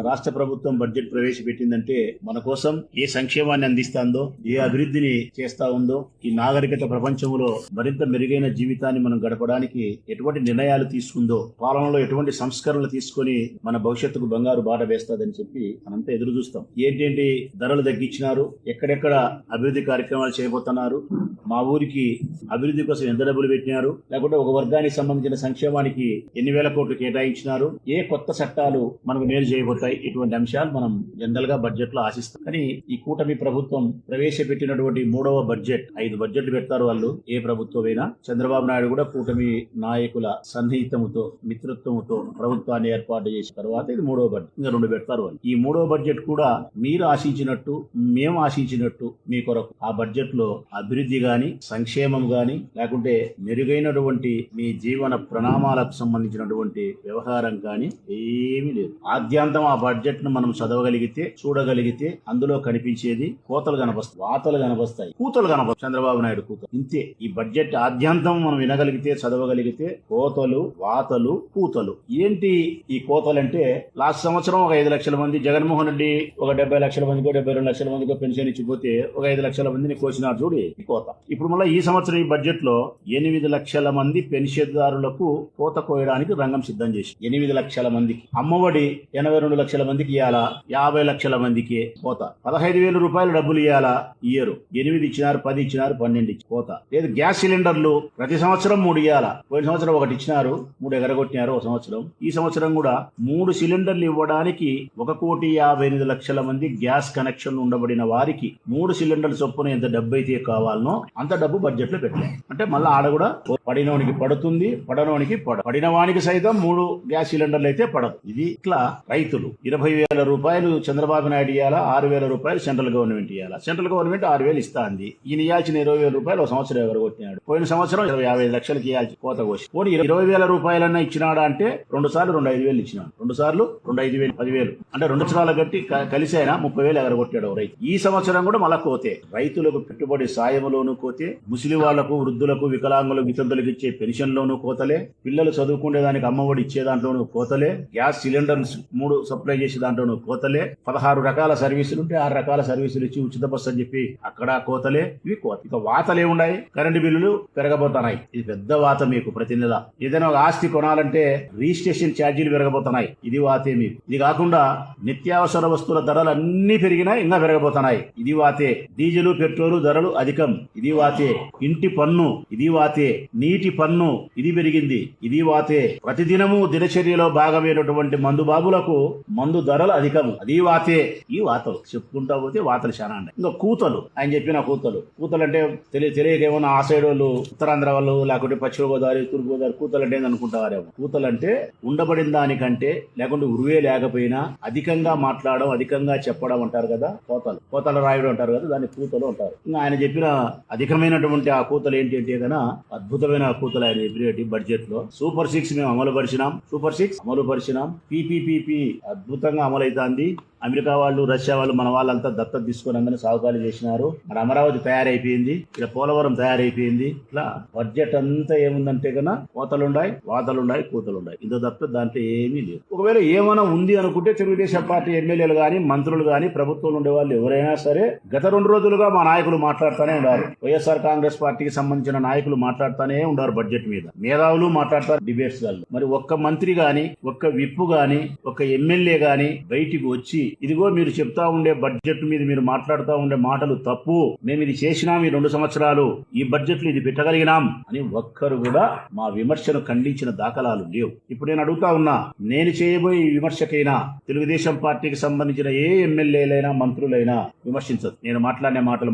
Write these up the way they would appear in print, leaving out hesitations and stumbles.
రాష్ట్ర ప్రభుత్వం బడ్జెట్ ప్రవేశపెట్టిందంటే మన కోసం ఏ సంక్షేమాన్ని అందిస్తాందో, ఏ అభివృద్ధిని చేస్తా ఉందో, ఈ నాగరికత ప్రపంచంలో మరింత మెరుగైన జీవితాన్ని మనం గడపడానికి ఎటువంటి నిర్ణయాలు తీసుకుందో, పాలనలో ఎటువంటి సంస్కరణలు తీసుకొని మన భవిష్యత్తుకు బంగారు బాట వేస్తాదని చెప్పి మనంతా ఎదురు చూస్తాం. ఏంటంటే ధరలు తగ్గించినారు, ఎక్కడెక్కడ అభివృద్ధి కార్యక్రమాలు చేయబోతున్నారు, మా ఊరికి అభివృద్ధి కోసం ఎంత డబ్బులు పెట్టినారు, లేకుంటే ఒక వర్గానికి సంబంధించిన సంక్షేమానికి ఎన్ని వేల కోట్లు కేటాయించినారు, ఏ కొత్త చట్టాలు మనకు మేలు చేయబోతాయి, ఇటువంటి అంశాలు మనం జనరల్ గా బడ్జెట్ లో ఆశిస్తాం. కానీ ఈ కూటమి ప్రభుత్వం ప్రవేశపెట్టినటువంటి 3వ బడ్జెట్, 5 బడ్జెట్లు పెడతారు వాళ్ళు, ఏ ప్రభుత్వమైనా. చంద్రబాబు నాయుడు కూడా కూటమి నాయకుల సన్నిహితముతో, మిత్రత్వముతో ప్రభుత్వాన్ని ఏర్పాటు చేసిన తర్వాత ఇది 3వ బడ్జెట్, ఇంకా 2 పెడతారు వాళ్ళు. ఈ 3వ బడ్జెట్ కూడా మీరు ఆశించినట్టు, మేము ఆశించినట్టు మీ కొరకు ఆ బడ్జెట్ లో అభివృద్ధి గాని, సంక్షేమం గాని, లేకుంటే మెరుగైనటువంటి మీ జీవన ప్రణామాలకు సంబంధించినటువంటి వ్యవహారం కానీ ఏమీ లేదు. ఆద్యాంతం ఆ బడ్జెట్ ను మనం చదవగలిగితే, చూడగలిగితే అందులో కనిపించేది కోతలు కనపస్తాయి, వాతలు కనపస్తాయి, కూతలు కనపస్తాయి. చంద్రబాబు నాయుడు కూతలు ఇంతే. ఈ బడ్జెట్ ఆద్యాంతం మనం వినగలిగితే, చదవగలిగితే కోతలు, వాతలు, కూతలు. ఏంటి ఈ కోతలంటే, లాస్ట్ సంవత్సరం ఒక 5 లక్షల మంది, జగన్మోహన్ రెడ్డి ఒక 70 లక్షల మందికో 72 లక్షల మందికో పెన్షన్ ఇచ్చిపోతే ఒక 5 లక్షల మందిని కోసినారు చూడు, ఈ కోత. ఇప్పుడు మళ్ళీ ఈ సంవత్సరం ఈ బడ్జెట్ లో 8 లక్షల మంది పెన్షన్దారులకు కోత కోయడానికి రంగం సిద్ధం చేసి, 8 లక్షల మందికి. అమ్మఒడి 82 లక్షల మందికి ఇవ్వాలా, 50 లక్షల మందికి కోత. 15,000 రూపాయలు డబ్బులు ఇవ్వాలా, ఇయ్యరు. 8 ఇచ్చినారు, 10 ఇచ్చినారు, 12 ఇచ్చి కోత. లేదు, గ్యాస్ సిలిండర్లు ప్రతి సంవత్సరం 3 ఇవ్వాలా. పోయిన సంవత్సరం 1 ఇచ్చినారు, 3 ఎగరగొట్టినారు ఒక సంవత్సరం. ఈ సంవత్సరం కూడా 3 సిలిండర్లు ఇవ్వడానికి 1,58,00,000 మంది గ్యాస్ కనెక్షన్లు ఉండబడిన వారికి 3 సిలిండర్ల చొప్పున ఎంత డబ్బు అయితే కావాలనో అంత డబ్బు బడ్జెట్ లో పెట్టారు. అంటే మళ్ళీ ఆడ కూడా పడినోనికి పడుతుంది, పడనోనికి పడిన వానికి సైతం 3 గ్యాస్ సిలిండర్లు అయితే పడదు. ఇది ఇట్లా రైతులు 20,000 రూపాయలు చంద్రబాబు నాయుడు ఇవ్వాలా, 6,000 రూపాయలు సెంట్రల్ గవర్నమెంట్ ఇవ్వాలా. సెంట్రల్ గవర్నమెంట్ 6,000 ఇస్తా అంది. ఈయన ఇవ్వాల్సిన 20,000 రూపాయలు ఒక సంవత్సరం ఎవరగొట్టినాడు. పోయిన సంవత్సరం 55 లక్షలకి ఇవ్వాల్సి కోత కోసి, పోనీ 20,000 రూపాయలన్నా ఇచ్చినాడా అంటే 2 సార్లు 5,000 ఇచ్చినాడు, 2 సార్లు 5,000, 10,000 అంటే 2 సంవత్సరాలు కట్టి కలిసి అయినా 30,000 ఎగరగొట్టాడు రైతు. ఈ సంవత్సరం కూడా మళ్ళా కోతే. రైతులకు పెట్టుబడి సాయములోను కోతే, ముసలి వాళ్లకు, వృద్ధులకు, వికలాంగులకు, వితంతులకు ఇచ్చే పెన్షన్ లోను కోతలే, పిల్లలు చదువుకునే దానికి అమ్మఒడి ఇచ్చే దాంట్లోనూ కోతలే, గ్యాస్ సిలిండర్స్ 3 సప్లై చేసే దాంట్లోనూ కోతలే, 16 రకాల సర్వీసులు ఉంటే 6 రకాల సర్వీసులు ఇచ్చి ఉచిత బస్సు అని చెప్పి అక్కడ కోతలే. ఇవి కోత. ఇక వాతలే ఉన్నాయి, కరెంటు బిల్లులు పెరగబోతున్నాయి. ఇది పెద్ద వాత మీకు. ప్రతి నెల ఏదైనా ఒక ఆస్తి కొనాలంటే రిజిస్ట్రేషన్ ఛార్జీలు పెరగబోతున్నాయి, ఇది వాతే మీకు. ఇది కాకుండా నిత్యావసర వస్తువుల ధరలు అన్ని పెరిగినాయి, ఇంకా పెరగబోతున్నాయి, ఇది వాతే. డీజిల్, పెట్రోలు ధరలు అధికం, ఇది వాతే. ఇంటి పన్ను, ఇది వాతే. నీటి పన్ను, ఇది పెరిగింది, ఇది వాతే. ప్రతిదినము దినచర్యలో భాగమైనటువంటి మందు బాబులకు మందు ధరలు అధికము, అది వాతే. ఈ వాతలు చెప్పుకుంటా పోతే వాతలు చాలా ఉన్నాయి. ఇంకా కూతలు, ఆయన చెప్పిన కూతలు. కూతలు అంటే తెలియకేమన్నా ఆ సైడ్ వాళ్ళు, ఉత్తరాంధ్ర వాళ్ళు, లేకుంటే పశ్చిమ గోదావరి, తూర్పు గోదావరి కూతలు అంటే అనుకుంటారేమో. కూతలు అంటే ఉండబడిన దానికంటే, లేకుంటే ఉరువే లేకపోయినా అధికంగా మాట్లాడడం, అధికంగా చెప్పడం అంటారు కదా, కోతలు. కోతలు రాయడం అంటారు కదా, దాన్ని కూతలు అంటారు. ఇంకా ఆయన చెప్పిన అధికమైనటువంటి ఆ కూతలు ఏంటి అంటే కన్నా, అద్భుతమైన కూతలు ఆయన చెప్పినటువంటి బడ్జెట్ లో. సూపర్ 6 మేము అమలు పరిచినాం, సూపర్ 6 అమలు పరిచినాం. పీపీపీ అద్భుతంగా అమలైతుంది. అమెరికా వాళ్ళు, రష్యా వాళ్ళు మన వాళ్ళంతా దత్తత తీసుకొని అందరినీ సాగుకాలు చేసినారు. మన అమరావతి తయారైపోయింది, ఇక్కడ పోలవరం తయారైపోయింది. ఇట్లా బడ్జెట్ అంతా ఏముందంటే కన్నా కోతలుండాయి, వాతలుండాయి, కూతలుండాయి. ఇంత తప్ప దాంట్లో ఏమీ లేదు. ఒకవేళ ఏమైనా ఉంది అనుకుంటే తెలుగుదేశం పార్టీ ఎమ్మెల్యేలు గాని, మంత్రులు గాని, ప్రభుత్వంలో ఉండే వాళ్ళు ఎవరైనా సరే గత 2 రోజులుగా మా నాయకులు మాట్లాడుతూనే ఉన్నారు. వైఎస్ఆర్ కాంగ్రెస్ పార్టీకి సంబంధించిన నాయకులు మాట్లాడుతూనే ఉన్నారు బడ్జెట్ మీద. మేధావులు మాట్లాడతారు డిబేట్స్ వాళ్ళు. మరి ఒక్క మంత్రి గాని, ఒక్క విప్పు గాని, ఒక్క ఎమ్మెల్యే గాని బయటికి వచ్చి ఇదిగో మీరు చెప్తా ఉండే బడ్జెట్ మీద మీరు మాట్లాడుతూ ఉండే మాటలు తప్పు, మేము ఇది చేసినాం ఈ 2 సంవత్సరాలు, ఈ బడ్జెట్ లో ఇది పెట్టగలిగినాం అని ఒక్కరు కూడా మా విమర్శను ఖండించిన దాఖలాలు లేవు. ఇప్పుడు నేను అడుగుతా ఉన్నా, నేను చేయబోయే ఈ విమర్శకైనా తెలుగుదేశం పార్టీకి సంబంధించిన ఏ ఎమ్మెల్యేలైనా, మంత్రులైనా విమర్శించదు. నేను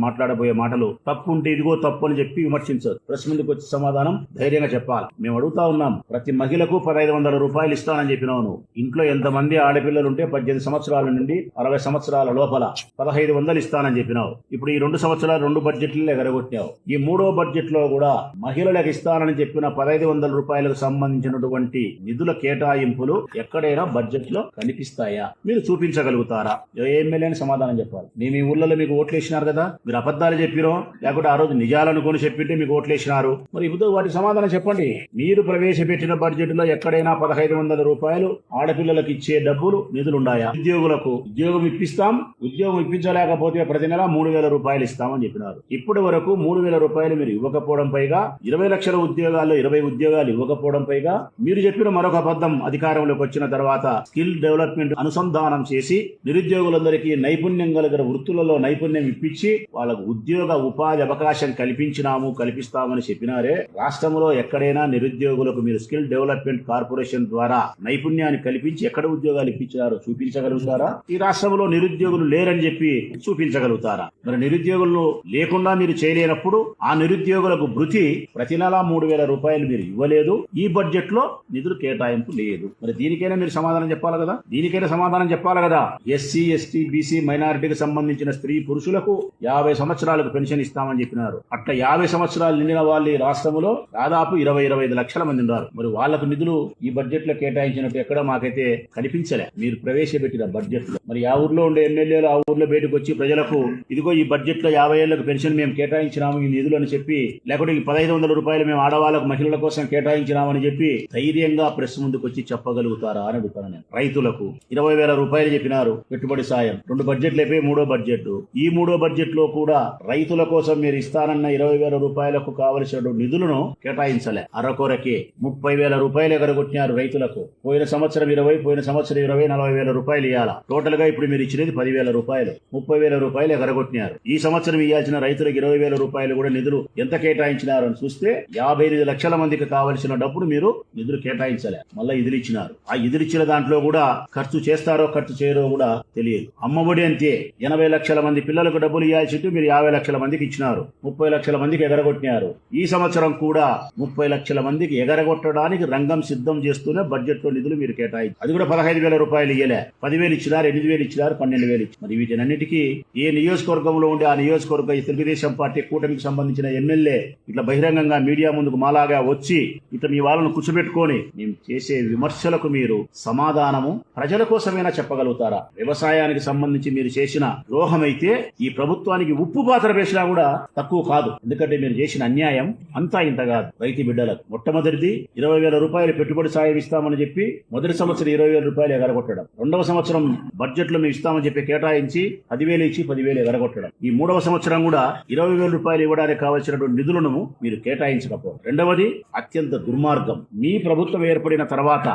మాట్లాడబోయే మాటలు తప్పు ఉంటే ఇదిగో తప్పు అని చెప్పి విమర్శించదు. ప్రెస్ ముందుకు వచ్చి సమాధానం ధైర్యంగా చెప్పాలి. మేము అడుగుతా ఉన్నాం, ప్రతి మహిళకు 1,500 రూపాయలు ఇస్తానని చెప్పినావు. ఇంట్లో ఎంతమంది ఆడపిల్లలుంటే 18 సంవత్సరాల నుండి 60 సంవత్సరాల లోపల 1500 ఇస్తానని చెప్పినావు. ఇప్పుడు ఈ 2 సంవత్సరాలు 2 బడ్జెట్లు ఎగరగొట్టావు. ఈ 3వ బడ్జెట్ లో కూడా మహిళలకు ఇస్తానని చెప్పిన 1500 రూపాయలకు సంబంధించినటువంటి నిధుల కేటాయింపులు ఎక్కడైనా బడ్జెట్ లో కనిపిస్తాయా? మీరు చూపించగలుగుతారా? ఏ ఎమ్మెల్యేని సమాధానం చెప్పాలి. మీ ఊళ్ళలో మీకు ఓట్లు వేసినారు కదా, మీరు అబద్ధాలు చెప్పిరో లేకపోతే ఆ రోజు నిజాలనుకొని చెప్పింటే మీకు ఓట్లు వేసినారు. మరి ఇప్పుడు వాటి సమాధానం చెప్పండి. మీరు ప్రవేశపెట్టిన బడ్జెట్ లో ఎక్కడైనా 1500 రూపాయలు ఆడపిల్లలకు ఇచ్చే డబ్బులు నిధులున్నాయా? ఉద్యోగులకు ఉద్యోగం ఇప్పిస్తాం, ఉద్యోగం ఇప్పించలేకపోతే ప్రతి నెల 3000 రూపాయలు ఇస్తామని చెప్పినారు. ఇప్పటి వరకు 3000 రూపాయలు మీరు ఇవ్వకపోవడం పైగా 20 లక్షల ఉద్యోగాల్లో 20 ఉద్యోగాలు ఇవ్వకపోవడం పైగా మీరు చెప్పిన మరొక అబద్ధం, అధికారంలోకి వచ్చిన తర్వాత స్కిల్ డెవలప్మెంట్ అనుసంధానం చేసి నిరుద్యోగులందరికీ నైపుణ్యం కలిగిన వృత్తులలో నైపుణ్యం ఇప్పించి వాళ్ళకు ఉద్యోగ ఉపాధి అవకాశం కల్పిస్తామని చెప్పినారే. రాష్ట్రంలో ఎక్కడైనా నిరుద్యోగులకు మీరు స్కిల్ డెవలప్మెంట్ కార్పొరేషన్ ద్వారా నైపుణ్యాన్ని కల్పించి ఎక్కడ ఉద్యోగాలు ఇప్పించారో చూపించగలుగుతారా? ఈ రాష్ట్రంలో నిరుద్యోగులు లేరని చెప్పి చూపించగలుగుతారా? మరి నిరుద్యోగులు లేకుండా మీరు చేయలేనప్పుడు ఆ నిరుద్యోగులకు భృతి ప్రతి నెల 3000 రూపాయలు మీరు ఇవ్వలేదు. ఈ బడ్జెట్ లో నిధులు కేటాయింపు లేదు. మరి దీనికైనా మీరు సమాధానం చెప్పాలి కదా. ఎస్సీ, ఎస్టీ, బీసీ, మైనారిటీకి సంబంధించిన స్త్రీ పురుషులకు 50 సంవత్సరాలకు పెన్షన్ ఇస్తామని చెప్పినారు. అట్లా 50 సంవత్సరాలు నిండిన వాళ్ళు ఈ రాష్ట్రంలో దాదాపు 20-25 లక్షల మంది ఉన్నారు. మరి వాళ్లకు నిధులు ఈ బడ్జెట్ లో కేటాయించినట్టు ఎక్కడ మాకైతే కనిపించలే. మీరు ప్రవేశపెట్టిన బడ్జెట్ లో మరి ఆ ఊర్లో ఉండే ఎమ్మెల్యేలు ఆ ఊర్లో బయటకు వచ్చి ప్రజలకు ఇదిగో ఈ బడ్జెట్ లో 50 ఏళ్లకు పెన్షన్ మేము కేటాయించినాము ఈ నిధులు అని చెప్పి, లేకపోతే ఈ 1500 రూపాయలు మేము ఆడవాళ్ళకు మహిళల కోసం కేటాయించినామని చెప్పి ధైర్యంగా ప్రెస్ ముందుకు వచ్చి చెప్పగలుగుతారా అని అడుగుతాను నేను. రైతులకు 20,000 రూపాయలు చెప్పినారు పెట్టుబడి సాయం. 2 బడ్జెట్లు అయిపోయి 3వ బడ్జెట్. ఈ 3వ బడ్జెట్ లో కూడా రైతుల కోసం మీరు ఇస్తానన్న 20,000 రూపాయలకు కావలసిన నిధులను కేటాయించలే. అరకొరకే 30,000 రూపాయలు ఎగరగొట్టినారు రైతులకు. పోయిన సంవత్సరం 20, పోయిన సంవత్సరం 20, 40,000 రూపాయలు ఇవ్వాలా. టోటల్ గా ఇప్పుడు మీరు ఇచ్చినది 10,000 రూపాయలు. 30,000 రూపాయలు ఎగరగొట్టినారు. ఈ సంవత్సరం ఇవ్వాల్సిన రైతులకు 20,000 రూపాయలు కూడా నిధులు ఎంత కేటాయించినారు అని చూస్తే 58 లక్షల మందికి కావలసిన డబ్బును మీరు నిధులు కేటాయించలే. మళ్ళీ ఇదిలు ఇచ్చినారు. ఆ ఇదిలు ఇచ్చిన దాంట్లో కూడా ఖర్చు చేస్తారో ఖర్చు చేయరో కూడా తెలియదు. అమ్మఒడి అంతే 80 లక్షల మంది పిల్లలకు డబ్బులు ఇవ్వాల్సి మీరు 50 లక్షల మందికి ఇచ్చినారు. 30 లక్షల మందికి ఎగరగొట్టినారు. ఈ సంవత్సరం కూడా 30 లక్షల మందికి ఎగరగొట్టడానికి రంగం సిద్ధం చేస్తూనే బడ్జెట్ లో నిధులు మీరు కేటాయించారు. అది కూడా 15,000 రూపాయలు ఇయ్యలే. 10,000 ఇచ్చినారు, 8,000 ఇచ్చినారు, 12,000 ఇచ్చారు. మరి వీటినన్నిటికీ ఏ నియోజకవర్గంలో ఉండే ఆ నియోజకవర్గ తెలుగుదేశం పార్టీ కూటమికి సంబంధించిన ఎమ్మెల్యే ఇట్లా బహిరంగంగా మీడియా ముందుకు మాలాగా వచ్చి ఇట్లా మీ వాళ్ళను కూర్చోబెట్టుకొని మేము చేసే విమర్శలకు మీరు సమాధానము ప్రజల కోసమైనా చెప్పగలుగుతారా? వ్యవసాయానికి సంబంధించి మీరు చేసిన ద్రోహం అయితే ఈ ప్రభుత్వానికి ఉప్పు పాత్ర వేసినా కూడా తక్కువ కాదు. ఎందుకంటే మీరు చేసిన అన్యాయం అంతా ఇంత కాదు. రైతు బిడ్డలకు మొట్టమొదటిది 20,000 రూపాయలు పెట్టుబడి సాయం ఇస్తామని చెప్పి మొదటి సంవత్సరం 20,000 రూపాయలు ఎగరగొట్టడం. 2వ సంవత్సరం బడ్జెట్ లో మేము ఇస్తామని చెప్పి కేటాయించి 10,000 ఇచ్చి 10,000 ఎగరగొట్టడం. ఈ 3వ సంవత్సరం కూడా 20,000 రూపాయలు ఇవ్వడానికి కావాల్సినటువంటి నిధులను మీరు కేటాయించకపోవడం. రెండవది అత్యంత దుర్మార్గం. మీ ప్రభుత్వం ఏర్పడిన తర్వాత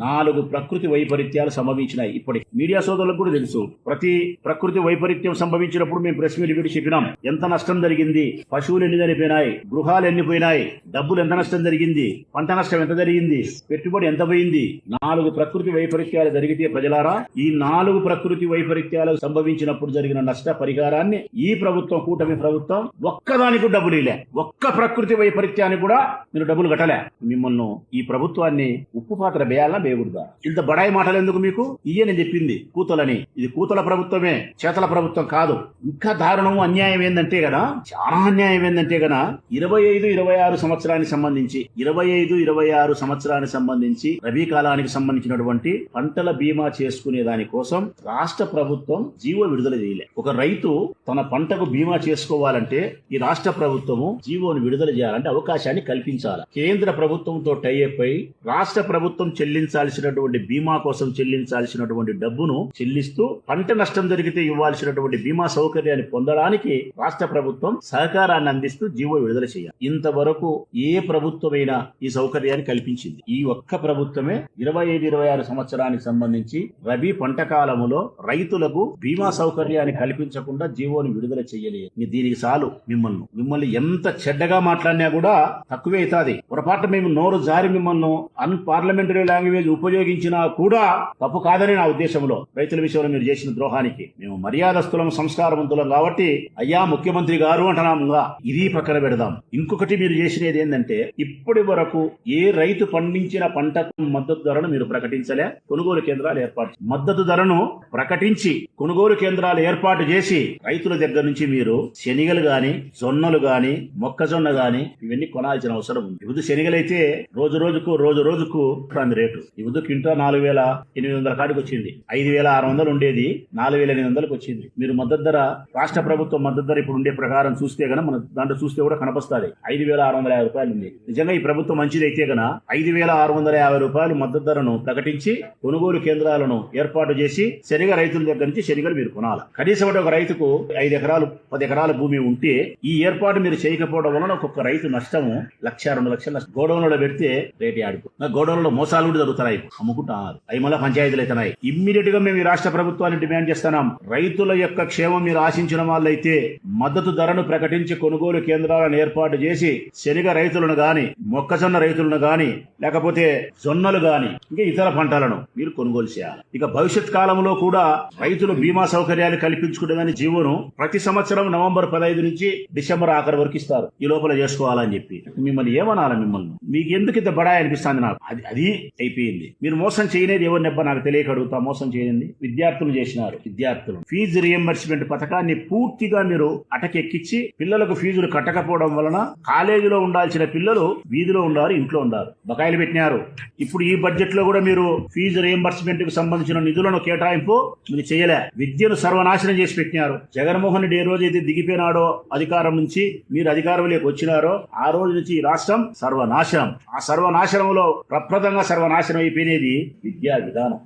4 ప్రకృతి వైపరీత్యాలు సంభవించినాయి. ఇప్పటికి మీడియా సోదరులకు కూడా తెలుసు. ప్రతి ప్రకృతి వైపరీత్యం సంభవించినప్పుడు మేము ప్రెస్ మీట్ పెట్టి చెప్పినాం ఎంత నష్టం జరిగింది, పశువులు ఎన్ని చనిపోయినాయి, గృహాలు ఎన్ని పోయినాయి, డబ్బులు ఎంత నష్టం జరిగింది, పంట నష్టం ఎంత జరిగింది, పెట్టుబడి ఎంత పోయింది. 4 ప్రకృతి వైపరీత్యాలు జరిగితే ప్రజలారా ఈ 4 ప్రకృతి వైపరీత్యాలకు సంభవించినప్పుడు జరిగిన నష్ట పరిహారాన్ని ఈ ప్రభుత్వం కూటమి ప్రభుత్వం ఒక్కదానికి డబ్బులు ఇలే. ఒక్క ప్రకృతి వైపరీత్యానికి కూడా మీరు డబ్బులు కట్టలే. మిమ్మల్ని ఈ ప్రభుత్వాన్ని ఉప్పు పాత్ర వేయాలన్నా వేయకూడదా? ఇంత బడాయి మాటలు ఎందుకు మీకు? నేను చెప్పింది కూతలని. ఇది కూతల ప్రభుత్వమే, చేతల ప్రభుత్వం కాదు. ఇంకా దారుణం అన్యాయం ఏందంటే గనా, చాలా అన్యాయం ఏందంటే గనా 25-26 సంవత్సరానికి సంబంధించి రబీ కాలానికి సంబంధించినటువంటి పంటల బీమా చేసుకునే దానికోసం రాష్ట్ర ప్రభుత్వం జీవో విడుదల చేయలే. ఒక రైతు తన పంటకు బీమా చేసుకోవాలంటే ఈ రాష్ట్ర ప్రభుత్వము జీవోను విడుదల చేయాలంటే అవకాశాన్ని కల్పించాలి. కేంద్ర ప్రభుత్వంతో టైఅప్ అయి రాష్ట్ర ప్రభుత్వం చెల్లించాల్సినటువంటి బీమా కోసం చెల్లించాల్సినటువంటి డబ్బును చెల్లిస్తూ పంట నష్టం జరిగితే ఇవ్వాల్సినటువంటి బీమా సౌకర్యాన్ని పొందడానికి రాష్ట్ర ప్రభుత్వం సహకారాన్ని అందిస్తూ జీవో విడుదల చేయాలి. ఇంతవరకు ఏ ప్రభుత్వమైనా ఈ సౌకర్యాన్ని కల్పించింది? ఈ ఒక్క ప్రభుత్వమే 25-26 సంవత్సరానికి సంబంధించి రబీ పంట కాలములో రైతులకు బీమా సౌకర్యాన్ని కల్పించకుండా జీవోని విడుదల చేయలేదు. దీనికి చాలు. మిమ్మల్ని ఎంత చెడ్డగా మాట్లాడినా కూడా తక్కువే అవుతాది. పొరపాటు మేము నోరు జారి మిమ్మల్ని అన్పార్లమెంటరీ లాంగ్వేజ్ ఉపయోగించినా కూడా తప్పు కాదని నా ఉద్దేశంలో. రైతుల విషయంలో మీరు చేసిన ద్రోహానికి మేము మర్యాదస్తులం, సంస్కారవంతులం కాబట్టి అయ్యా ముఖ్యమంత్రి గారు అంటున్నాముగా. ఇది పక్కన పెడదాం. ఇంకొకటి మీరు చేసినది ఏంటంటే ఇప్పటి వరకు ఏ రైతు పండించిన పంటకు మద్దతు ధరను మీరు ప్రకటించలే, కొనుగోలు కేంద్రాలు కేంద్రాలు ఏర్పాటు, మద్దతు ధరను ప్రకటించి కొనుగోలు కేంద్రాలు ఏర్పాటు చేసి రైతుల దగ్గర నుంచి మీరు శనిగలు గాని, జొన్నలు గాని, మొక్కజొన్న గాని ఇవన్నీ కొనాల్సిన అవసరం ఉంది. ఇప్పుడు శనిగలైతే రోజు రోజుకు రేటు ఇప్పుడు క్వింటా 4,800 కాడికి వచ్చింది. 5,600 ఉండేది 4,800కి వచ్చింది. మీరు మద్దతు ధర, రాష్ట్ర ప్రభుత్వం మద్దతు ధర ఇప్పుడు ఉండే ప్రకారం చూస్తే గన, మన దాంట్లో చూస్తే కూడా కనపస్తుంది 5,650 రూపాయలు ఉంది. నిజంగా ఈ ప్రభుత్వం మంచిదైతే గన 5,650 రూపాయలు మద్దతు ధరను ప్రకటించి కొనుగోలు కేంద్రాలను ఏర్పాటు చేసి శనిగ రైతుల దగ్గర నుంచి శనిగలు మీరు కొనాలి. కనీసం ఒక రైతుకు 5 ఎకరాలు 10 ఎకరాల భూమి ఉంటే ఈ ఏర్పాటు మీరు చేయకపోవడం వలన ఒక్కొక్క రైతు నష్టము 1,00,000-2 లక్షల గోడౌన్లో పెడితే రేటు ఆడిపో. గోడౌన్లో మోసాలు కూడా జరుగుతున్నాయి, అమ్ముకుంటున్నారు. అవి మళ్ళీ పంచాయతీలు అవుతున్నాయి. ఇమ్మీడియట్ గా మేము ఈ రాష్ట్ర ప్రభుత్వాన్ని డిమాండ్ చేస్తున్నాం. రైతుల యొక్క క్షేమం మీరు ఆశించిన వాళ్ళైతే మద్దతు ధరను ప్రకటించి కొనుగోలు కేంద్రాలను ఏర్పాటు చేసి శనిగ రైతులను గాని, మొక్కజొన్న రైతులను గాని, లేకపోతే జొన్నలు గాని, ఇంకా ఇతర పంటలను మీరు కొనుగోలు చేయాలి. ఇక భవిష్యత్ కాలంలో కూడా రైతులు బీమా సౌకర్యాలు కల్పించుకునేదాని జీవోను ప్రతి సంవత్సరం నవంబర్ 15 నుంచి డిసెంబర్ ఆఖరి వరకు ఇస్తారు. ఈ లోపల చేసుకోవాలని చెప్పి మిమ్మల్ని ఏమనాలి? మిమ్మల్ని మీకు ఎందుకు ఇంత బడాయి అనిపిస్తుంది? నాకు అది అయిపోయింది. మీరు మోసం చేయలేదు ఎవరు నెబ్బ నాకు తెలియక అడుగుతా. మోసం చేయండి. విద్యార్థులు చేసినారు. విద్యార్థులు ఫీజు రియంబర్స్మెంట్ పథకాన్ని పూర్తిగా మీరు అటకెక్కించి పిల్లలకు ఫీజులు కట్టకపోవడం వలన కాలేజీలో ఉండాల్సిన పిల్లలు వీధిలో ఉన్నారు, ఇంట్లో ఉన్నారు, బకాయిలు పెట్టినారు. ఇప్పుడు ఈ బడ్జెట్ లో కూడా మీరు ఫీజు రియంబర్స్మెంట్ కు సంబంధించిన నిధులను కేటాయింపు మీరు చేయలే. విద్యను సర్వనాశనం చేసి పెట్టినారు. జగన్మోహన్ రెడ్డి ఏ రోజు అయితే దిగిపోయినాడో అధికారం నుంచి, మీరు అధికారంలోకి వచ్చినారో ఆ రోజు నుంచి ఈ రాష్ట్రం సర్వనాశనం. ఆ సర్వనాశనంలో ప్రప్రదంగా సర్వనాశనం అయిపోయినది విద్యా విధానం.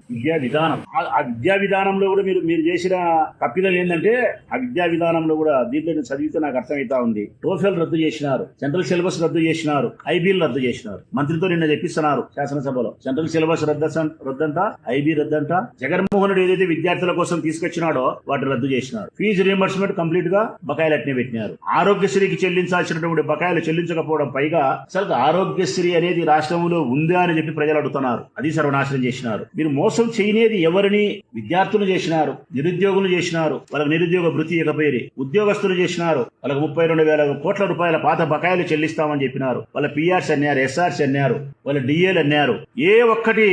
ఆ విద్యా విధానంలో కూడా మీరు చేసిన తప్పిదం ఏంటంటే, ఆ విద్యా విధానంలో కూడా దీంట్లో చదివితే నాకు అర్థమవుతా ఉంది. టోఫెల్ రద్దు చేసినారు, సెంట్రల్ సిలబస్ రద్దు చేసినారు, ఐబీలు రద్దు చేసినారు. మంత్రితో నిన్న చెప్పిస్తున్నారు శాసనసభలో. సెంట్రల్ సిలబస్ రద్దంట, ఐబీ రద్దంట. జగన్మోహన్ రెడ్డి ఏదైతే విద్యార్థుల కోసం తీసుకొచ్చినాడో వాటిని రద్దు చేసినారు. ఫీజు రియంబర్స్మెంట్ కంప్లీట్ గా బకాయిలు అట్నే పెట్టినారు. ఆరోగ్యశ్రీకి చెల్లించాల్సినటువంటి బకాయిలు చెల్లించకపోవడం, పైగా అసలు ఆరోగ్యశ్రీ అనేది రాష్ట్రంలో ఉందా అని చెప్పి ప్రజలు అడుగుతున్నారు. అది సర్వనాశనం చేసినారు. మీరు మోసం చేయనేది ఎవరిని? విద్యార్థులు చేసినారు, నిరుద్యోగులు చేసినారు, వాళ్ళకి నిరుద్యోగ భృతి ఇకపోయి, ఉద్యోగస్తులు చేసినారు, వాళ్ళకి 32,000 కోట్ల రూపాయల పాత బకాయిలు చెల్లిస్తామని చెప్పినారు. వాళ్ళ పిఆర్స్ అన్నారు, ఎస్ఆర్స్ అన్నారు, వాళ్ళ డిఏలు అన్నారు. ఏ ఒక్కటి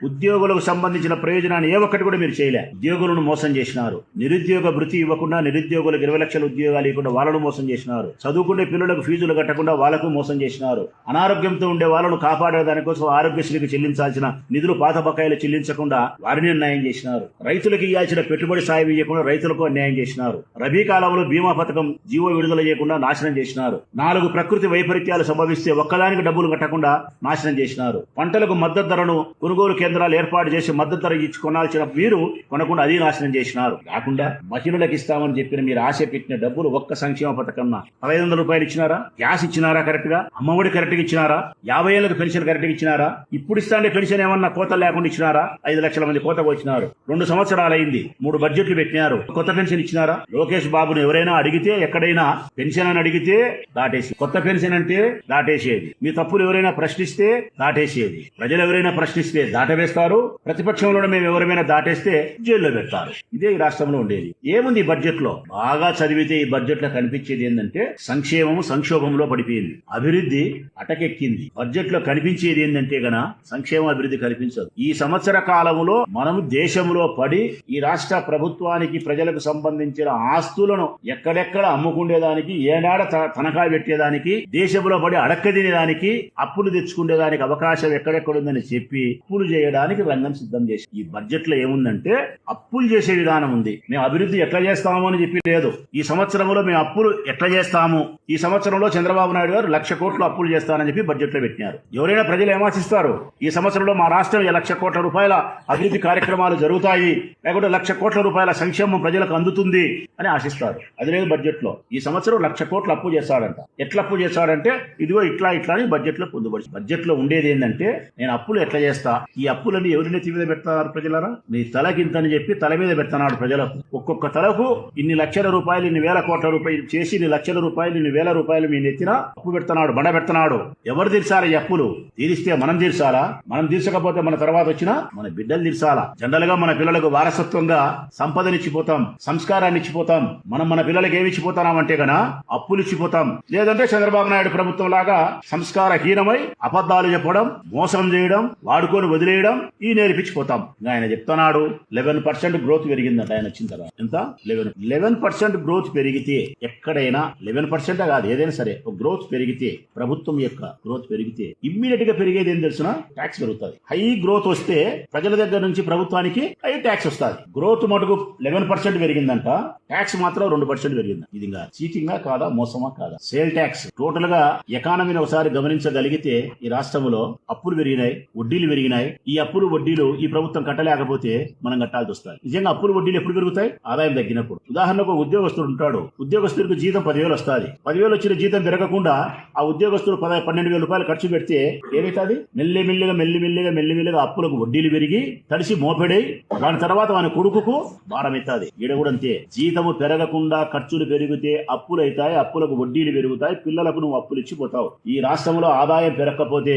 ఉద్యోగులకు సంబంధించిన ప్రయోజనాన్ని ఏ ఒక్కటి కూడా మీరు చేయలే. ఉద్యోగులను మోసం చేసినారు. నిరుద్యోగ భృతి ఇవ్వకుండా నిరుద్యోగులకు 20 లక్షల ఉద్యోగాలు ఇవ్వకుండా వాళ్ళను మోసం చేసినారు. చదువుకునే పిల్లలకు ఫీజులు కట్టకుండా వాళ్ళకు మోసం చేసినారు. అనారోగ్యంతో ఉండే వాళ్ళను కాపాడే దానికోసం ఆరోగ్యశ్రీకి చెల్లించాల్సిన నిధులు పాత బకాయిలు చెల్లించకుండా వారిని అన్యాయం చేసినారు. రైతులకు ఇవ్వాల్సిన పెట్టుబడి సాయం ఇవ్వకుండా రైతులకు అన్యాయం చేసినారు. రబీ కాలంలో బీమా పథకం జీవో విడుదల చేయకుండా నాశనం చేసినారు. 4 ప్రకృతి వైపరీత్యాలు సంభవిస్తే ఒక్కదానికి డబ్బులు కట్టకుండా నాశనం చేసినారు. పంటలకు మద్దతు ధరను కొనుగోలు కేంద్రాలు ఏర్పాటు చేసి మద్దతు ధర ఇచ్చి కొనాల్సిన మీరు కొనకుండా అది నాశనం చేసినారు. కాకుండా మహిళలకు ఇస్తామని చెప్పిన మీరు ఆశ పెట్టిన డబ్బులు ఒక్క సంక్షేమ పథకం 1,500 రూపాయలు ఇచ్చినారా? గ్యాస్ ఇచ్చినారా? కరెక్ట్ గా అమ్మఒడి కరెక్ట్ గా ఇచ్చినారా? 50 ఏళ్ళకి పెన్షన్ కరెక్ట్ గా ఇచ్చినారా? ఇప్పుడు ఇస్తాండే పెన్షన్ ఏమన్నా కోత లేకుండా ఇచ్చినారా? 5 లక్షల మంది కోత వచ్చినారు. 2 సంవత్సరాలు అయింది, 3 బడ్జెట్లు పెట్టినారు. కొత్త పెన్షన్ ఇచ్చినారా? లోకేష్ బాబును ఎవరైనా అడిగితే, ఎక్కడైనా పెన్షన్ అని అడిగితే దాటేసి, కొత్త పెన్షన్ అంటే దాటేసేది. మీ తప్పులు ఎవరైనా ప్రశ్నిస్తే దాటేసేది. ప్రజలు ఎవరైనా ప్రశ్నిస్తే దాటవేస్తారు. ప్రతిపక్షంలో మేము ఎవరైనా దాటేస్తే జైల్లో పెడతారు. ఇదే ఈ రాష్ట్రంలో ఉండేది. ఏముంది ఈ బడ్జెట్ లో? బాగా చదివితే ఈ బడ్జెట్ లో కనిపించేది ఏంటంటే సంక్షేమం సంక్షోభంలో పడిపోయింది, అభివృద్ధి అటకెక్కింది. బడ్జెట్ లో కనిపించేది ఏంటంటే గన సంక్షేమ అభివృద్ధి కనిపించదు. ఈ సంవత్సర కాలంలో మనం దేశంలో పడి ఈ రాష్ట్ర ప్రభుత్వానికి ప్రజలకు సంబంధించిన ఆస్తులను ఎక్కడెక్కడ అమ్ముకునేదానికి, ఏడాడ తనఖా పెట్టేదానికి, దేశంలో పడి అడక్కదినేదానికి, అప్పులు తెచ్చుకునేదానికి అవకాశం ఎక్కడెక్కడుందని చెప్పి అప్పులు చేయడానికి రంగం సిద్ధం చేసి, ఈ బడ్జెట్ లో ఏముందంటే అప్పులు చేసే విధానం ఉంది. మేము అభివృద్ధి ఎట్లా చేస్తాము అని చెప్పి లేదు. ఈ సంవత్సరంలో మేము అప్పులు ఎట్లా చేస్తాము, ఈ సంవత్సరంలో చంద్రబాబు నాయుడు గారు 1,00,000 కోట్లు అప్పులు చేస్తానని చెప్పి బడ్జెట్ లో పెట్టినారు. ఎవరైనా ప్రజలు ఏమాశిస్తారు? ఈ సంవత్సరంలో మా రాష్ట్రం 1,00,000 కోట్ల రూపాయల అభివృద్ధి కార్యక్రమాలు జరుగుతాయి, లేకుంటే 1,00,000 కోట్ల రూపాయల సంక్షేమం ప్రజలకు అందుతుంది అని ఆశిస్తారు. అది లేదు బడ్జెట్ లో. ఈ సంవత్సరం 1,00,000 కోట్లు అప్పు చేస్తాడంట. ఎట్లా అప్పు చేస్తాడంటే ఇదిగో ఇట్లా అని బడ్జెట్ లో పొందుపరిచి, బడ్జెట్ లో ఉండేది ఏంటంటే నేను అప్పులు ఎట్లా చేస్తా, ఈ అప్పులన్నీ ఎవరి నెత్తి మీద పెడతారు ప్రజలరా? నీ తలకింతని చెప్పి తల మీద పెడుతున్నాడు ప్రజలకు. ఒక్కొక్క తలకు ఇన్ని లక్షల రూపాయలు, ఇన్ని వేల కోట్ల రూపాయలు చేసి, ఇన్ని లక్షల రూపాయలు, ఇన్ని వేల రూపాయలు మీ నెత్తిన అప్పు పెడుతున్నాడు, బండ పెడుతున్నాడు. ఎవరు తీర్చాలి ఈ అప్పులు? తీరిస్తే మనం తీర్చాలా? మనం తీర్చకపోతే మన తర్వాత వచ్చిన మన బిడ్డలు తీర్చాలా? జనరల్ గా మన పిల్లలకు వారసత్వంగా సంపదనిచ్చిపోతాం, సంస్కారాన్ని ఇచ్చిపోతాం. మనం మన పిల్లలకి ఏమి ఇచ్చిపోతామంటే గన అప్పులు ఇచ్చిపోతాం. లేదంటే చంద్రబాబు నాయుడు ప్రభుత్వం లాగా సంస్కారహీనమై అబద్ధాలు చెప్పడం, మోసం చేయడం, వాడుకొని వదిలేయడం ఈ నేర్పించిపోతాం. పోతాం. ఆయన చెప్తున్నాడు 11% గ్రోత్ పెరిగిందంట ఆయన వచ్చిన తర్వాత. ఎంత? 11% గ్రోత్ పెరిగితే ఎక్కడైనా 11% కాదు, ఏదైనా సరే ఒక గ్రోత్ పెరిగితే, ప్రభుత్వం యొక్క గ్రోత్ పెరిగితే ఇమ్మీడియట్ గా పెరిగేది ఏం తెలుసునా? ట్యాక్స్ పెరుగుతుంది. హై గ్రోత్ వస్తే ప్రజల దగ్గర నుంచి ప్రభుత్వానికి హై ట్యాక్స్ వస్తుంది. గ్రోత్ మటుకు 11% పెరిగిందంట, ట్యాక్స్ మాత్రం 2% పెరిగింది. ఇది చీటింగా కాదా, మోసమా కాదా? Sale tax. టోటల్ గా ఎకానమీని ఒకసారి గమనించగలిగితే ఈ రాష్ట్రంలో అప్పులు పెరిగినాయి, వడ్డీలు పెరిగినాయి. ఈ అప్పులు వడ్డీలు ఈ ప్రభుత్వం కట్టలేకపోతే మనం కట్టాల్సి వస్తుంది. నిజంగా అప్పులు వడ్డీలు ఎప్పుడు పెరుగుతాయి? ఆదాయం తగ్గినప్పుడు. ఉదాహరణకు ఉద్యోగస్తుడు ఉంటాడు, ఉద్యోగస్తుడికి జీతం 10,000 వస్తుంది. 10,000 వచ్చిన జీతం పెరగకుండా ఆ ఉద్యోగస్తుడు 12,000 రూపాయలు ఖర్చు పెడితే ఏమైతుంది? మెల్లిమెల్లిగా అప్పులకు వడ్డీలు పెరిగి తడిసి మోపెడై దాని తర్వాత మన కొడుకుకు భారం అవుతుంది. ఈడ కూడా అంతే. జీతము పెరగకుండా ఖర్చులు పెరిగితే అప్పులు అవుతాయి, అప్పులకు వడ్డీలు పెరుగుతాయి, పిల్లలకు నువ్వు అప్పులు ఇచ్చిపోతావు. ఈ రాష్ట్రంలో ఆదాయం పెరగకపోతే,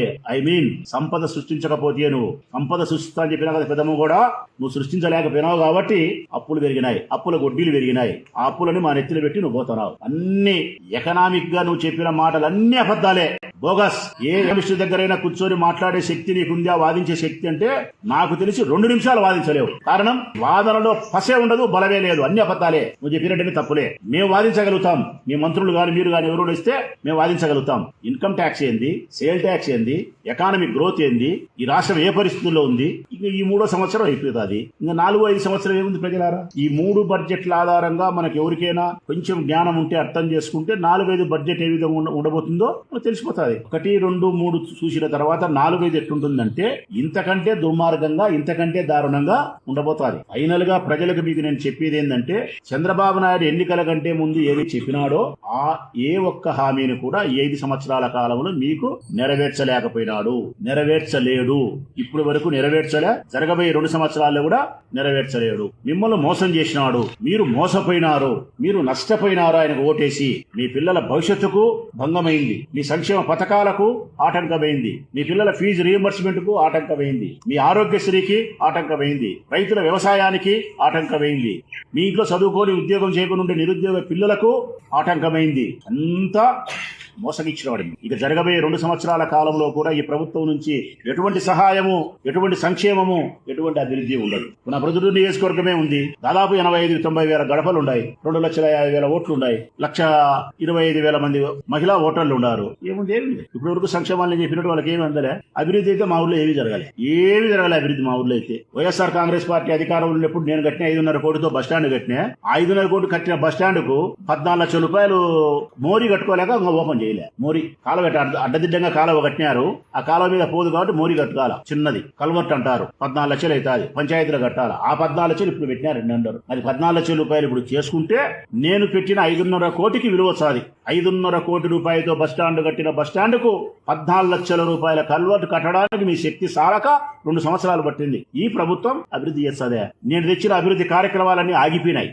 సంపద సృష్టించకపోతే, నువ్వు సంపద సృష్టిస్తా అని చెప్పినా కదా పెద్దమ్మ కూడా, నువ్వు సృష్టించలేకపోయినావు కాబట్టి అప్పులు పెరిగినాయి, అప్పులకు వడ్డీలు పెరిగినాయి. ఆ అప్పులని మా నెత్తిలో పెట్టి నువ్వు పోతున్నావు. అన్ని ఎకనామిక్ గా నువ్వు చెప్పిన మాటలు అన్ని అబద్ధాలే, బోగస్. ఏ కమిషన్ దగ్గరైనా కూర్చొని మాట్లాడే శక్తి నీకుందా, వాదించే శక్తి అంటే నాకు తెలిసి 2 నిమిషాలు వాదించలేవు. కారణం వాదనలో పసే ఉండదు, బలమే లేదు, అన్ని అబద్ధాలే. నువ్వు చెప్పినట్టు తప్పులే. మేము వాదించగలుగుతాం, మీ మంత్రులు గాని మీరు గాని ఎవరు ఇస్తే మేము వాదించగలుగుతాం. ఇన్కమ్ ట్యాక్స్ ఏంది, సేల్ ట్యాక్స్ ఏంది, ఎకానమిక్ గ్రోత్ ఏంది, ఈ రాష్ట్రం ఏ పరిస్థితుల్లో ఉంది, ఇక ఈ 3వ సంవత్సరం అయిపోతుంది. ఇంకా 4-5 సంవత్సరం ఏముంది ప్రజలారా? ఈ 3 బడ్జెట్ల ఆధారంగా మనకు ఎవరికైనా కొంచెం జ్ఞానం ఉంటే అర్థం చేసుకుంటే 4-5 బడ్జెట్ ఏ విధంగా ఉండబోతుందో తెలిసిపోతుంది. 1, 2, 3 చూసిన తర్వాత 4-5 ఎట్లుంటుందంటే ఇంతకంటే దుర్మార్గంగా, ఇంతకంటే దారుణంగా ఉండబోతుంది. ఫైనల్ గా ప్రజలకు మీకు నేను చెప్పేది ఏంటంటే, చంద్రబాబు నాయుడు ఎన్నికల కంటే ముందు ఏది చెప్పినాడో ఆ ఏ ఒక్క హామీని కూడా 5 సంవత్సరాల కాలంలో మీకు నెరవేర్చలేకపోయినాడు, నెరవేర్చలేడు. ఇప్పుడు వరకు నెరవేర్చలే, జరగబోయే 2 సంవత్సరాల్లో కూడా నెరవేర్చలేడు. మిమ్మల్ని మోసం చేసినాడు, మీరు మోసపోయినారు, మీరు నష్టపోయినారు. ఆయనకు ఓటేసి మీ పిల్లల భవిష్యత్తుకు భంగమైంది, మీ సంక్షేమ పథకాలకు ఆటంకమైంది, మీ పిల్లల ఫీజు రీయింబర్స్మెంట్ కు ఆటంకమైంది, మీ ఆరోగ్యశ్రీకి ఆటంకమైంది, రైతుల వ్యవసాయానికి ఆటంకమైంది, మీ ఇంట్లో చదువుకొని ఉద్యోగం చేయకుండా ఉండే నిరుద్యోగ పిల్లలకు ఆటంకమైంది. అంతా మోసగిచ్చినవాడు. ఇక జరగబోయే 2 సంవత్సరాల కాలంలో కూడా ఈ ప్రభుత్వం నుంచి ఎటువంటి సహాయము, ఎటువంటి సంక్షేమము, ఎటువంటి అభివృద్ధి ఉండదు. మన ప్రొద్దుటూరు నియోజకవర్గమే ఉంది. దాదాపు 85-90 వేల గడపలు ఉన్నాయి, 2,50,000 ఓట్లు ఉన్నాయి, 1,25,000 మంది మహిళా ఓటర్లు ఉన్నారు. ఏముంది? ఏమి ఇప్పటి వరకు సంక్షేమాలని చెప్పినట్టు వాళ్ళకి ఏమి అందలే. అభివృద్ధి అయితే మా ఊర్లో ఏమీ జరగాలి, అభివృద్ధి మా ఊర్లో అయితే. వైఎస్ఆర్ కాంగ్రెస్ పార్టీ అధికారంలో ఉన్నప్పుడు నేను కట్టిన 5.5 కోటితో బస్టాండ్ కట్టినా. 5.5 కోట్లు కట్టిన బస్టాండ్ కు 14 లక్షల రూపాయలు మోరీ కట్టుకోలేక ఓపెన్ మోరీ కాలువ అడ్డదిడ్డంగా కాలువ కట్టినారు. ఆ కాలువ మీద పోదు కాబట్టి మోరీ కట్టుకోవాలి, చిన్నది కల్వర్ట్ అంటారు. 14 లక్షలు అవుతుంది, పంచాయతీలో కట్టాలి. ఆ 14 లక్షలు ఇప్పుడు పెట్టినారు 200. అది 14 లక్షల రూపాయలు ఇప్పుడు చేసుకుంటే నేను పెట్టిన 5.5 కోటికి విలువ వస్తుంది. 5.5 కోటి రూపాయలతో బస్టాండ్ కట్టిన బస్టాండ్ కు 14 లక్షల రూపాయల కల్వర్ట్ కట్టడానికి మీ శక్తి సాలక 2 సంవత్సరాలు పట్టింది. ఈ ప్రభుత్వం అభివృద్ధి చేస్తుందే? నేను తెచ్చిన అభివృద్ధి కార్యక్రమాలన్నీ ఆగిపోయినాయి.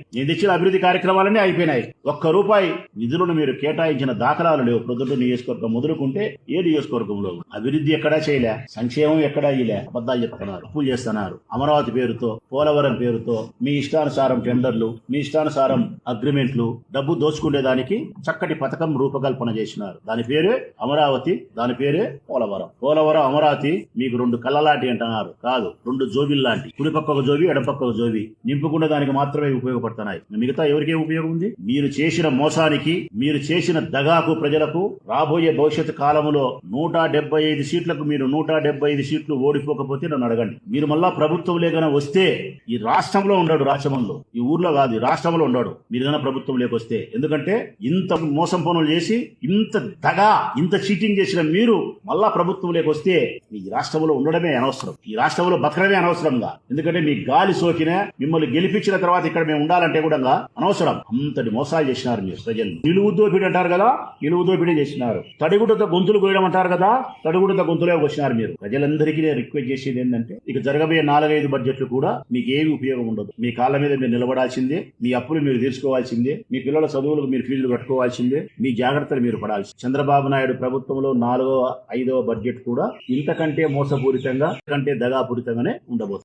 ఒక్క రూపాయి నిధులను మీరు కేటాయించిన దాఖలాలు లేవు. ప్రొద్దుటూరు నియోజకవర్గం మొదలుకుంటే ఏ నియోజకవర్గంలో అభివృద్ధి ఎక్కడా చేయలే, సంక్షేమం ఎక్కడా ఇలే. అబద్ధాలు చెప్తున్నారు, అప్పు చేస్తున్నారు. అమరావతి పేరుతో, పోలవరం పేరుతో మీ ఇష్టానుసారం టెండర్లు, మీ ఇష్టానుసారం అగ్రిమెంట్లు, డబ్బు దోచుకునేదానికి చక్కటి పథకం రూపకల్పన చేసినారు. దాని పేరే అమరావతి, దాని పేరే పోలవరం. అమరావతి మీకు 2 కళ్ళలాంటి అంటున్నారు, కాదు 2 జోబిల్ లాంటి. కుడి పక్క ఒక జోబి, ఎడపక్క ఒక జోబి నింపుకునే దానికి మాత్రమే ఉపయోగపడుతున్నాయి. మిగతా ఎవరికేం ఉపయోగం ఉంది? మీరు చేసిన మోసానికి, మీరు చేసిన దగాకు ప్రజలకు రాబోయే భవిష్యత్ కాలంలో 175 సీట్లకు మీరు 175 సీట్లు ఓడిపోకపోతే నన్ను అడగండి. మీరు మళ్ళా ప్రభుత్వం లేకనే వస్తే ఈ రాష్ట్రంలో ఉండడు, రాష్ట్రంలో ఈ ఊర్లో కాదు, ఈ రాష్ట్రంలో ఉండడు మీరు ఏదైనా ప్రభుత్వం లేకొస్తే. ఎందుకంటే ఇంత మోసం పనులు చేసి, ఇంత దగా, ఇంత చీటింగ్ చేసిన మీరు మళ్ళా ప్రభుత్వం లేకొస్తే ఈ రాష్ట్రంలో ఉండడమే అనవసరం, ఈ రాష్ట్రంలో బతకడమే అనవసరంగా. ఎందుకంటే మీ గాలి సోకిన మిమ్మల్ని గెలిపించిన తర్వాత ఇక్కడ మేము ఉండాలంటే కూడా అనవసరం. అంతటి మోసాలు చేసినారు మీరు ప్రజల్ని. నిలువు దోపిడీ అంటారు కదా, నిలువు దోపిడీ చేసినారు. తడిగుడ్డతో గొంతులు కోయడం అంటారు కదా, తడిగుడ్డతో గొంతులే వచ్చినారు మీరు. ప్రజలందరికీ నేను రిక్వెస్ట్ చేసేది ఏంటంటే, ఇక జరగబోయే 4-5 బడ్జెట్లు కూడా మీకు ఏమి ఉపయోగం ఉండదు. మీ కాళ్ళ మీద మీరు నిలబడాల్సిందే, మీ అప్పులు మీరు తీర్చుకోవాల్సిందే, మీ పిల్లల చదువులకు మీరు ఫీజులు కట్టుకోవాల్సిందే, మీ జాగ్రత్తలు మీరు పడాల్సి. చంద్రబాబు నాయుడు ప్రభుత్వంలో 4వ, 5వ బడ్జెట్ కూడా ఇంతకంటే మోసపూరితంగా, ఇంతకంటే దగాపూరితంగానే ఉండబోతుంది.